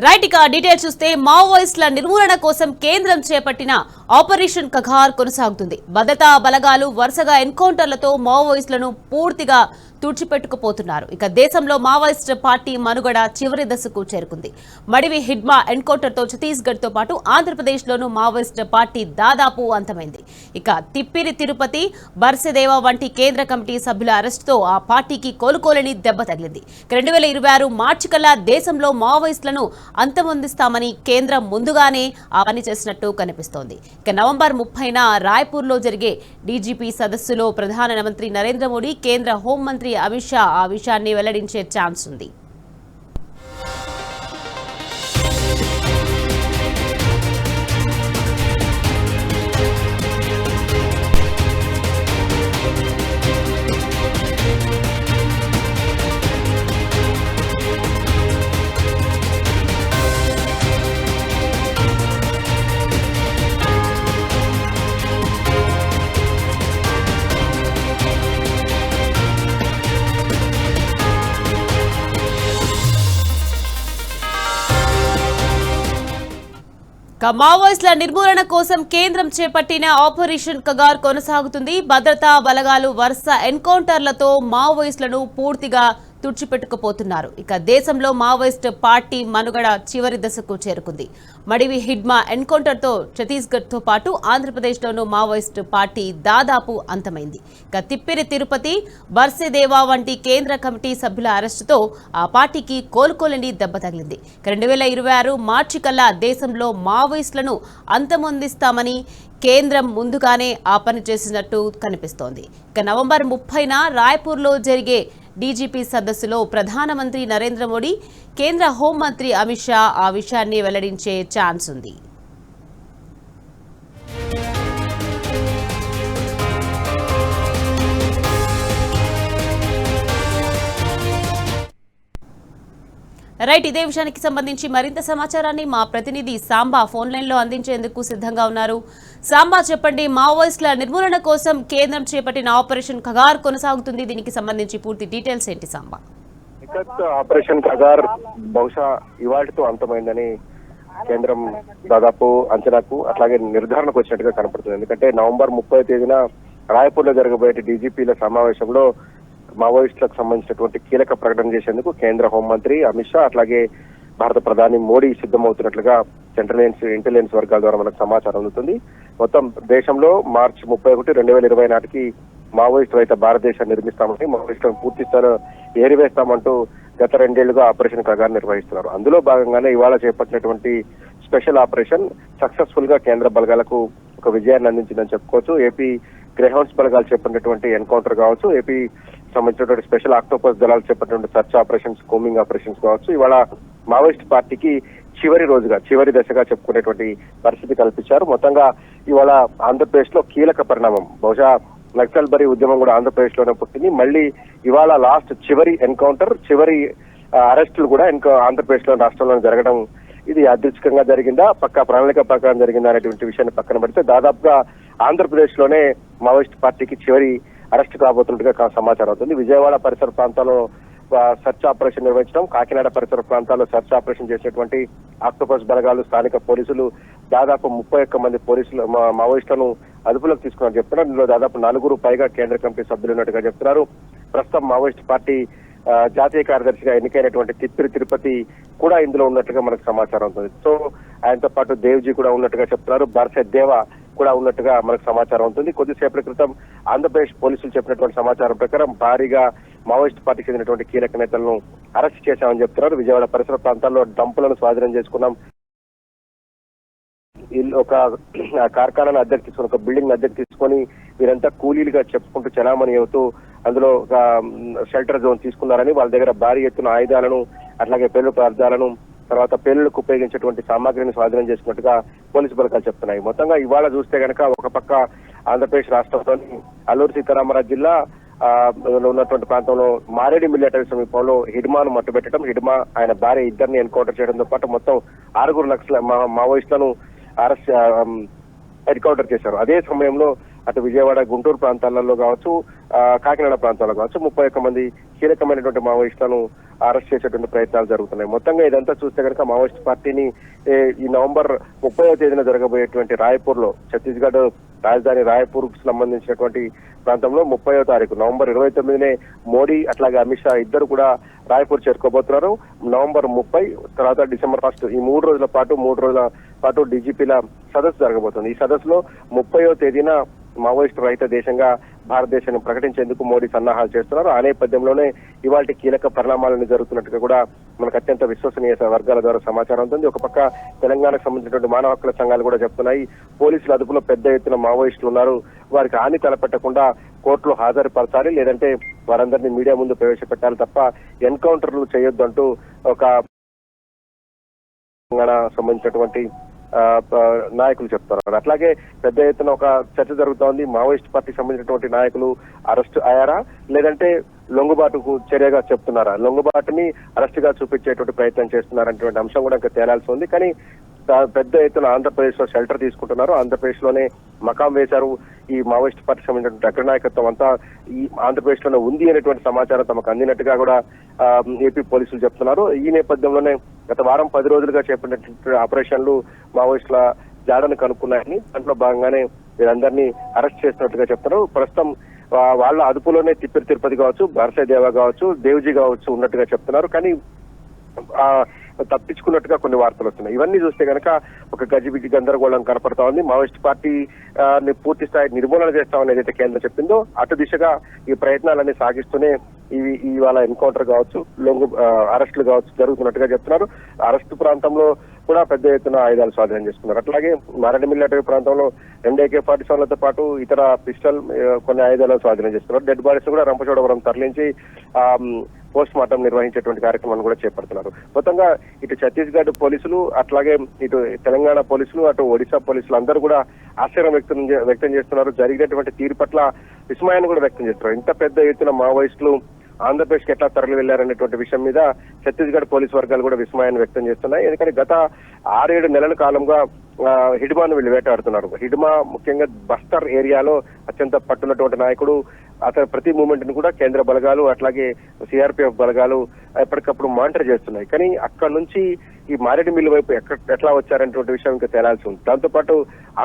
Right ఇక details చూస్తే మావోయిస్టుల నిర్మూలన కోసం కేంద్రం చేపట్టిన ఆపరేషన్ కగార్ కొనసాగుతుంది. భద్రతా బలగాలు వరుసగా ఎన్కౌంటర్లతో మావోయిస్టులను పూర్తిగా తుడిచిపెట్టుకుపోతున్నారు. ఇక దేశంలో మావోయిస్ట్ పార్టీ మనుగడ చివరి దశకు చేరుకుంది. మడివి హిడ్మా ఎన్కౌంటర్తో ఛత్తీస్గఢ్ తో పాటు ఆంధ్రప్రదేశ్లోనూ మావోయిస్ట్ పార్టీ దాదాపు అంతమైంది. ఇక తిప్పిరి తిరుపతి, బర్సెదేవా వంటి కేంద్ర కమిటీ సభ్యుల అరెస్టుతో ఆ పార్టీకి కోలుకోలేని దెబ్బ తగిలింది. 2026 మార్చి కల్లా దేశంలో మావోయిస్టులను అంతమొందిస్తామని కేంద్రం ముందుగానే ఆ పని చేసినట్టు కనిపిస్తోంది. ఇక నవంబర్ 30న రాయ్పూర్లో జరిగే డీజీపీ సదస్సులో ప్రధానమంత్రి నరేంద్ర మోడీ, కేంద్ర హోంమంత్రి అమిత్ షా ఆ విషయాన్ని వెల్లడించే ఛాన్స్ ఉంది. మావోయిస్టుల నిర్మూలన కోసం కేంద్రం చేపట్టిన ఆపరేషన్ కగార్ కొనసాగుతుంది. భద్రతా బలగాలు వరుస ఎన్కౌంటర్లతో మావోయిస్టులను పూర్తిగా తుడిచిపెట్టుకుపోతున్నారు. ఇక దేశంలో మావోయిస్ట్ పార్టీ మనుగడ చివరి దశకు చేరుకుంది. మడివి హిడ్మా ఎన్కౌంటర్తో ఛత్తీస్గఢ్ తో పాటు ఆంధ్రప్రదేశ్లోనూ మావోయిస్ట్ పార్టీ దాదాపు అంతమైంది. ఇక తిప్పిరి తిరుపతి, బర్సెదేవా వంటి కేంద్ర కమిటీ సభ్యుల అరెస్టుతో ఆ పార్టీకి కోలుకోలేని దెబ్బ తగిలింది. 2026 మార్చి కల్లా దేశంలో మావోయిస్టులను అంతమొందిస్తామని కేంద్రం ముందుగానే ఆ పని చేసినట్టు కనిపిస్తోంది. ఇక నవంబర్ 30న రాయ్పూర్లో జరిగే డీజీపీ సదస్సులో ప్రధానమంత్రి నరేంద్ర మోడీ, కేంద్ర హోంమంత్రి అమిత్ షా ఆ విషయాన్ని వెల్లడించే ఛాన్స్ ఉంది. రైట్, ఇదే విషయానికి సంబంధించి మరింత సమాచారాన్ని మా ప్రతినిధి సాంబా ఫోన్ లైన్ లో అందించేందుకు సిద్ధంగా ఉన్నారు. సాంబా, చెప్పండి, మావోయిస్టుల నిర్మూలన కోసం కేంద్రం చేపట్టిన ఆపరేషన్ కగార్ కొనసాగుతుంది. దీనికి సంబంధించి పూర్తి డీటెయిల్స్ ఏంటి సాంబా? ఆపరేషన్ కగార్ బహుశా ఇవాటితో అంతమైందని కేంద్రం దాదాపు అంచనాకు అట్లాగే నిర్ధారణకు వచ్చినట్టుగా కనపడుతుంది. ఎందుకంటే నవంబర్ 30వ తేదీన రాయ్పూర్ లో జరగబోయే డీజీపీల సమావేశంలో మావోయిస్టులకు సంబంధించినటువంటి కీలక ప్రకటన చేసేందుకు కేంద్ర హోంమంత్రి అమిత్ షా అట్లాగే భారత ప్రధాని మోడీ సిద్ధమవుతున్నట్లుగా సెంట్రల్ ఇంటెలిజెన్స్ వర్గాల ద్వారా మనకు సమాచారం అందుతుంది. మొత్తం దేశంలో మార్చి 31, 2020 నాటికి మావోయిస్టు రహిత భారతదేశాన్ని నిర్మిస్తామని, మావోయిస్టులను పూర్తి స్థాయిలో ఏరివేస్తామంటూ గత 2 ఏళ్లుగా ఆపరేషన్ కగార్ నిర్వహిస్తున్నారు. అందులో భాగంగానే ఇవాళ చేపట్టినటువంటి స్పెషల్ ఆపరేషన్ సక్సెస్ఫుల్ గా కేంద్ర బలగాలకు ఒక విజయాన్ని అందించిందని చెప్పుకోవచ్చు. ఏపీ గ్రేహౌండ్స్ బలగాలు చేపట్టినటువంటి ఎన్కౌంటర్ కావచ్చు, ఏపీ సంబంధించినటువంటి స్పెషల్ ఆక్టోపస్ దళాలు చేపట్టినటువంటి సర్చ్ ఆపరేషన్స్, కోమింగ్ ఆపరేషన్స్ కావచ్చు, ఇవాళ మావోయిస్ట్ పార్టీకి చివరి దశగా చెప్పుకునేటువంటి పరిస్థితి కల్పించారు. మొత్తంగా ఇవాళ ఆంధ్రప్రదేశ్ లో కీలక పరిణామం. బహుశా నక్సల్ బరీ ఉద్యమం కూడా ఆంధ్రప్రదేశ్ లోనే పుట్టింది. మళ్ళీ ఇవాళ లాస్ట్ చివరి ఎన్కౌంటర్, చివరి అరెస్టులు కూడా ఆంధ్రప్రదేశ్ లో రాష్ట్రంలో జరగడం, ఇది యాదృచ్ఛికంగా జరిగిందా, పక్కా ప్రణాళిక ప్రకారం జరిగిందా అనేటువంటి విషయాన్ని పక్కన పెడితే దాదాపుగా ఆంధ్రప్రదేశ్ లోనే మావోయిస్ట్ పార్టీకి చివరి అరెస్ట్ కాబోతున్నట్టుగా సమాచారం అవుతుంది. విజయవాడ పరిసర ప్రాంతాల్లో సెర్చ్ ఆపరేషన్ నిర్వహించడం, కాకినాడ పరిసర ప్రాంతాల్లో సెర్చ్ ఆపరేషన్ చేసినటువంటి ఆక్టోపస్ బలగాలు, స్థానిక పోలీసులు దాదాపు 31 మంది పోలీసులు మావోయిస్టులను అదుపులోకి తీసుకున్నారు చెప్తున్నారు. ఇందులో దాదాపు 4 పైగా కేంద్ర కమిటీ సభ్యులు ఉన్నట్టుగా చెప్తున్నారు. ప్రస్తుతం మావోయిస్ట్ పార్టీ జాతీయ కార్యదర్శిగా ఎన్నికైనటువంటి తిప్పిరి తిరుపతి కూడా ఇందులో ఉన్నట్టుగా మనకు సమాచారం అవుతుంది. సో ఆయనతో పాటు దేవ్జీ కూడా ఉన్నట్టుగా చెప్తున్నారు, బర్సెదేవా కూడా ఉన్నట్టుగా మనకు సమాచారం ఉంటుంది. కొద్దిసేపటి క్రితం ఆంధ్రప్రదేశ్ పోలీసులు చెప్పినటువంటి సమాచారం ప్రకారం భారీగా మావోయిస్ట్ పార్టీకి చెందినటువంటి కీలక నేతలను అరెస్ట్ చేశామని చెప్తున్నారు. విజయవాడ పరిసర ప్రాంతాల్లో డంపులను స్వాధీనం చేసుకున్నాం, ఒక కార్ఖానాను అద్దెకు తీసుకుని, ఒక బిల్డింగ్ అద్దెకు తీసుకొని వీరంతా కూలీలుగా చెప్పుకుంటూ చలామణి అవుతూ అందులో ఒక షెల్టర్ జోన్ తీసుకున్నారని, వాళ్ళ దగ్గర భారీ ఎత్తున ఆయుధాలను అట్లాగే పేలుడు పదార్థాలను, తర్వాత పేలుళ్లకు ఉపయోగించేటువంటి సామాగ్రిని స్వాధీనం చేసుకున్నట్టుగా పోలీసు బలగాలు చెప్తున్నాయి. మొత్తంగా ఇవాళ చూస్తే కనుక ఒక పక్క ఆంధ్రప్రదేశ్ రాష్ట్రంలోని అల్లూరు సీతారామరాజు జిల్లా ఉన్నటువంటి ప్రాంతంలో మారేడి మిలిటరీ సమీపంలో హిడ్మాను మట్టుబెట్టడం, హిడ్మా ఆయన భార్య ఇద్దరిని ఎన్కౌంటర్ చేయడంతో పాటు మొత్తం 6 నక్సల మావోయిస్టులను అరెస్ట్ ఎన్కౌంటర్ చేశారు. అదే సమయంలో అటు విజయవాడ, గుంటూరు ప్రాంతాలలో కావచ్చు, కాకినాడ ప్రాంతాల్లో కావచ్చు 31 మంది కీలకమైనటువంటి మావోయిస్టులను అరెస్ట్ చేసేటువంటి ప్రయత్నాలు జరుగుతున్నాయి. మొత్తంగా ఇదంతా చూస్తే కనుక మావోయిస్ట్ పార్టీని ఈ నవంబర్ 30వ తేదీన జరగబోయేటువంటి రాయ్పూర్ లో, ఛత్తీస్గఢ్ రాజధాని రాయ్పూర్ కు సంబంధించినటువంటి ప్రాంతంలో 30వ తారీఖు నవంబర్ 29నే మోడీ అట్లాగే అమిత్ షా ఇద్దరు కూడా రాయ్పూర్ చేరుకోబోతున్నారు. నవంబర్ 30 తర్వాత డిసెంబర్ 1 ఈ 3 రోజుల పాటు డీజీపీల సదస్సు జరగబోతుంది. ఈ సదస్సులో 30వ తేదీన మావోయిస్టు రహిత దేశంగా భారతదేశాన్ని ప్రకటించేందుకు మోడీ సన్నాహాలు చేస్తున్నారు. ఆ నేపథ్యంలోనే ఇవాళ కీలక పరిణామాలను జరుగుతున్నట్టుగా కూడా మనకు అత్యంత విశ్వసనీయ వర్గాల ద్వారా సమాచారం ఉంటుంది. ఒక పక్క తెలంగాణకు సంబంధించినటువంటి మానవ హక్కుల సంఘాలు కూడా చెప్తున్నాయి, పోలీసుల అదుపులో పెద్ద ఎత్తున మావోయిస్టులు ఉన్నారు, వారికి హాని తలపెట్టకుండా కోర్టులో హాజరుపరచాలి, లేదంటే వారందరినీ మీడియా ముందు ప్రవేశపెట్టాలి తప్ప ఎన్కౌంటర్లు చేయొద్దు అంటూ ఒక తెలంగాణ సంబంధించినటువంటి నాయకులు చెప్తున్నారు. అట్లాగే పెద్ద ఎత్తున ఒక చర్చ జరుగుతోంది. మావోయిస్ట్ పార్టీకి సంబంధించినటువంటి నాయకులు అరెస్ట్ అయ్యారా, లేదంటే లొంగుబాటుకు చర్యగా చెప్తున్నారా, లొంగుబాటుని అరెస్ట్ గా చూపించేటువంటి ప్రయత్నం చేస్తున్నారనేటువంటి అంశం కూడా ఇంకా తేలాల్సి ఉంది. కానీ పెద్ద ఎత్తున ఆంధ్రప్రదేశ్ లో షెల్టర్ తీసుకుంటున్నారు. ఆంధ్రప్రదేశ్ లోనే మకాం వేశారు. ఈ మావోయిస్ట్ పార్టీకి సంబంధించిన అగ్రనాయకత్వం అంతా ఈ ఆంధ్రప్రదేశ్ లోనే ఉంది అనేటువంటి సమాచారం తమకు అందినట్టుగా కూడా ఏపీ పోలీసులు చెప్తున్నారు. ఈ నేపథ్యంలోనే గత వారం 10 రోజులుగా చేపట్టినటువంటి ఆపరేషన్లు మావోయిస్టుల జాడను కనుక్కున్నాయని, దాంట్లో భాగంగానే వీరందరినీ అరెస్ట్ చేస్తున్నట్టుగా చెప్తున్నారు. ప్రస్తుతం వాళ్ళ అదుపులోనే తిరుపతి కావచ్చు, భారతదేవ కావచ్చు, దేవ్జీ కావచ్చు ఉన్నట్టుగా చెప్తున్నారు. కానీ తప్పించుకున్నట్టుగా కొన్ని వార్తలు వస్తున్నాయి. ఇవన్నీ చూస్తే కనుక ఒక గజిబిజి గందరగోళం కనపడతా ఉంది. మావోయిస్ట్ పార్టీ పూర్తి స్థాయి నిర్మూలన చేస్తామని ఏదైతే కేంద్రం చెప్పిందో అటు దిశగా ఈ ప్రయత్నాలన్నీ సాగిస్తూనే ఇవాళ ఎన్కౌంటర్ కావచ్చు, అరెస్టులు కావచ్చు జరుగుతున్నట్టుగా చెప్తున్నారు. అరెస్టు ప్రాంతంలో కూడా పెద్ద ఎత్తున ఆయుధాలు స్వాధీనం చేసుకున్నారు. అట్లాగే మారేడుమిల్లి అటవీ ప్రాంతంలో 2 AK-47లతో పాటు ఇతర పిస్టల్ కొన్ని ఆయుధాలను స్వాధీనం చేసుకున్నారు. డెడ్ బాడీస్ కూడా రంపచోడవరం తరలించి పోస్ట్ మార్టం నిర్వహించేటువంటి కార్యక్రమాన్ని కూడా చేపడుతున్నారు. మొత్తంగా ఇటు ఛత్తీస్గఢ్ పోలీసులు, అట్లాగే ఇటు తెలంగాణ పోలీసులు, అటు ఒడిశా పోలీసులు అందరూ కూడా ఆశ్చర్యం వ్యక్తం చేస్తున్నారు. జరిగినటువంటి తీరు పట్ల విస్మయాన్ని కూడా వ్యక్తం చేస్తున్నారు. ఇంత పెద్ద ఎత్తున మావోయిస్టులు ఆంధ్రప్రదేశ్ కి ఎట్లా తరలి వెళ్లారనేటువంటి విషయం మీద ఛత్తీస్గఢ్ పోలీసు వర్గాలు కూడా విస్మయాన్ని వ్యక్తం చేస్తున్నాయి. ఎందుకంటే గత 6-7 నెలల కాలంగా హిడ్మాను వీళ్ళు వేటాడుతున్నారు. హిడ్మా ముఖ్యంగా బస్తర్ ఏరియాలో అత్యంత పట్టున్నటువంటి నాయకుడు. అతని ప్రతి మూమెంట్ ని కూడా కేంద్ర బలగాలు అట్లాగే సిఆర్పిఎఫ్ బలగాలు ఎప్పటికప్పుడు మానిటర్ చేస్తున్నాయి. కానీ అక్కడ నుంచి ఈ మారేడుమిల్లి వైపు ఎట్లా వచ్చారనేటువంటి విషయం ఇంకా తేలాల్సి ఉంది. దాంతో పాటు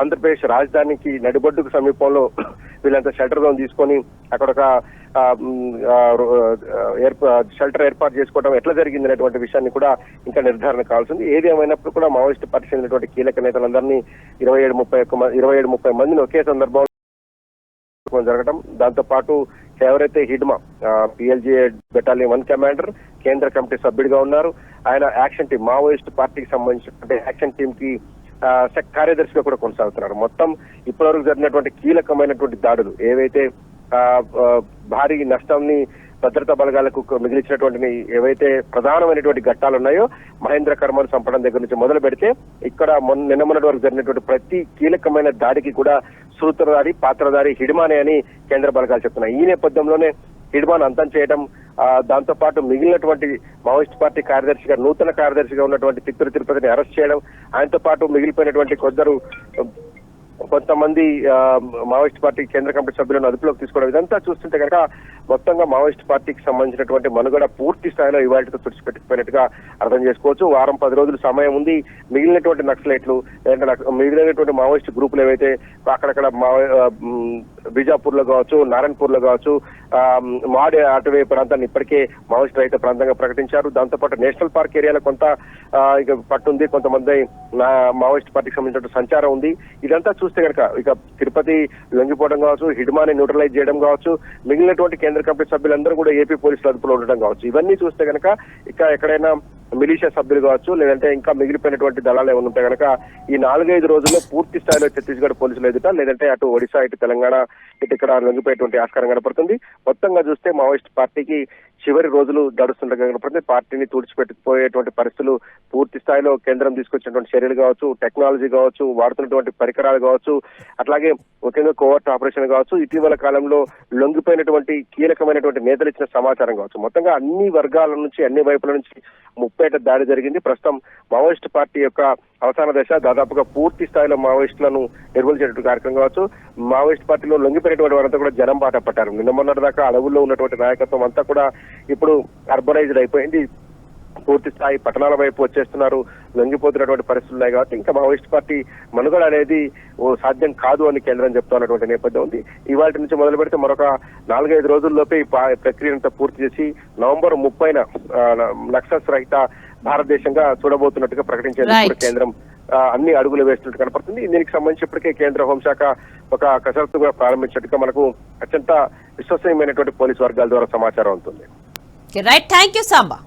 ఆంధ్రప్రదేశ్ రాజధానికి నడిబొడ్డుకు సమీపంలో వీళ్ళంతా షెల్టర్ జోన్ తీసుకొని అక్కడ ఒక షెల్టర్ ఏర్పాటు చేసుకోవడం ఎట్లా జరిగింది అనేటువంటి విషయాన్ని కూడా ఇంకా నిర్ధారణ కావాల్సింది. ఏది ఏమైనప్పుడు కూడా మావోయిస్ట్ పార్టీకి చెందినటువంటి కీలక నేతలందరినీ 27-30 మందిని ఒకే సందర్భంలో జరగడం, దాంతో పాటు ఎవరైతే హిడ్మా PLGA బెటాలియన్ 1 కమాండర్ కేంద్ర కమిటీ సభ్యుడిగా ఉన్నారు, ఆయన యాక్షన్ టీం మావోయిస్ట్ పార్టీకి సంబంధించిన యాక్షన్ టీం కి కార్యదర్శిగా కూడా కొనసాగుతున్నారు. మొత్తం ఇప్పటివరకు జరిగినటువంటి కీలకమైనటువంటి దాడులు ఏవైతే భారీ నష్టాన్ని భద్రతా బలగాలకు మిగిలించినటువంటి ఏవైతే ప్రధానమైనటువంటి ఘట్టాలు ఉన్నాయో, మహేంద్ర కర్మను చంపడం దగ్గర నుంచి మొదలు పెడితే ఇక్కడ నిన్న మొన్నటి వరకు జరిగినటువంటి ప్రతి కీలకమైన దాడికి కూడా సూత్రధారి పాత్రధారి హిడ్మానే అని కేంద్ర బలగాలు చెప్తున్నాయి. ఈ నేపథ్యంలోనే హిడ్మాన్ అంతం చేయడం, దాంతో పాటు మిగిలినటువంటి మావోయిస్ట్ పార్టీ కార్యదర్శిగా నూతన కార్యదర్శిగా ఉన్నటువంటి తిత్తూరు తిరుపతిని అరెస్ట్ చేయడం, ఆయనతో పాటు మిగిలిపోయినటువంటి కొంతమంది మావోయిస్ట్ పార్టీ కేంద్ర కమిటీ సభ్యులను అదుపులోకి తీసుకోవడం, ఇదంతా చూస్తుంటే కనుక మొత్తంగా మావోయిస్ట్ పార్టీకి సంబంధించినటువంటి మనుగడ పూర్తి స్థాయిలో ఇవాళతో తుడిచిపెట్టుకుపోయినట్టుగా అర్థం చేసుకోవచ్చు. వారం 10 రోజులు సమయం ఉంది. మిగిలినటువంటి నక్సలైట్లు మిగిలినటువంటి మావోయిస్ట్ గ్రూపులు ఏవైతే అక్కడక్కడ బీజాపూర్ లో కావచ్చు, నారాయణపూర్ లో కావచ్చు, మాడే అటవీ ప్రాంతాన్ని ఇప్పటికే మావోయిస్ట్ రహిత ప్రాంతంగా ప్రకటించారు. దాంతోపాటు నేషనల్ పార్క్ ఏరియాలో కొంత ఇక పట్టుంది, కొంతమంది మావోయిస్ట్ పార్టీకి సంబంధించిన సంచారం ఉంది. ఇదంతా చూస్తే కనుక ఇక తిరుపతి లొంగిపోవడం కావచ్చు, హిడ్మాని న్యూట్రలైజ్ చేయడం కావచ్చు, మిగిలినటువంటి కేంద్ర కమిటీ సభ్యులందరూ కూడా ఏపీ పోలీసుల అదుపులో ఉండడం కావచ్చు, ఇవన్నీ చూస్తే కనుక ఇక ఎక్కడైనా మిలిషియా సభ్యులు కావచ్చు, లేదంటే ఇంకా మిగిలిపోయినటువంటి దళాలు ఏమైనా ఉంటే కనుక ఈ 4-5 రోజుల్లో పూర్తి స్థాయిలో ఛత్తీస్గఢ్ పోలీసులు ఎదుట, లేదంటే అటు ఒడిశా ఇటు తెలంగాణ ఇటు ఇక్కడ లొంగిపోయేటువంటి ఆస్కారం కనపడుతుంది. మొత్తంగా చూస్తే మావోయిస్ట్ పార్టీకి చివరి రోజులు గడుస్తుండగా కనపడుతుంది. పార్టీని తుడిచిపెట్టుకుపోయేటువంటి పరిస్థితులు పూర్తి స్థాయిలో కేంద్రం తీసుకొచ్చినటువంటి చర్యలు కావచ్చు, టెక్నాలజీ కావచ్చు, వాడుతున్నటువంటి పరికరాలు కావచ్చు, అట్లాగే ముఖ్యంగా కోవర్ట్ ఆపరేషన్ కావచ్చు, ఇటీవల కాలంలో లొంగిపోయినటువంటి కీలకమైనటువంటి నేతలు ఇచ్చిన సమాచారం కావచ్చు, మొత్తంగా అన్ని వర్గాల నుంచి అన్ని వైపుల నుంచి ముప్పేట దాడి జరిగింది. ప్రస్తుతం మావోయిస్ట్ పార్టీ యొక్క అవసాన దశ. దాదాపుగా పూర్తి స్థాయిలో మావోయిస్టులను నిర్మూలించేటువంటి కార్యక్రమం కావచ్చు. మావోయిస్ట్ పార్టీలో లొంగిపోయినటువంటి వారంతా కూడా జనం బాట పట్టారు. నిన్న మొన్నటి దాకా అడవుల్లో ఉన్నటువంటి నాయకత్వం అంతా కూడా ఇప్పుడు అర్బనైజ్డ్ అయిపోయింది, పూర్తి స్థాయి పట్టణాల వైపు వచ్చేస్తున్నారు, లొంగిపోతున్నటువంటి పరిస్థితులు ఉన్నాయి కాబట్టి ఇంకా మావోయిస్ట్ పార్టీ మనుగడ అనేది సాధ్యం కాదు అని కేంద్రం చెప్తున్నటువంటి నేపథ్యం ఉంది. ఇవాళ నుంచి మొదలు పెడితే మరొక 4-5 రోజుల్లోపే ఈ ప్రక్రియనంతా పూర్తి చేసి నవంబర్ 30న నక్సల్స్ రహిత భారతదేశంగా చూడబోతున్నట్టుగా ప్రకటించేందుకు కేంద్రం అన్ని అడుగులు వేస్తున్నట్టు కనపడుతుంది. దీనికి సంబంధించి ఇప్పటికే కేంద్ర హోంశాఖ ఒక కసరత్తు కూడా ప్రారంభించినట్టుగా మనకు అత్యంత విశ్వసనీయమైనటువంటి పోలీసు వర్గాల ద్వారా సమాచారం ఉంటుంది. Right, thank you Samba.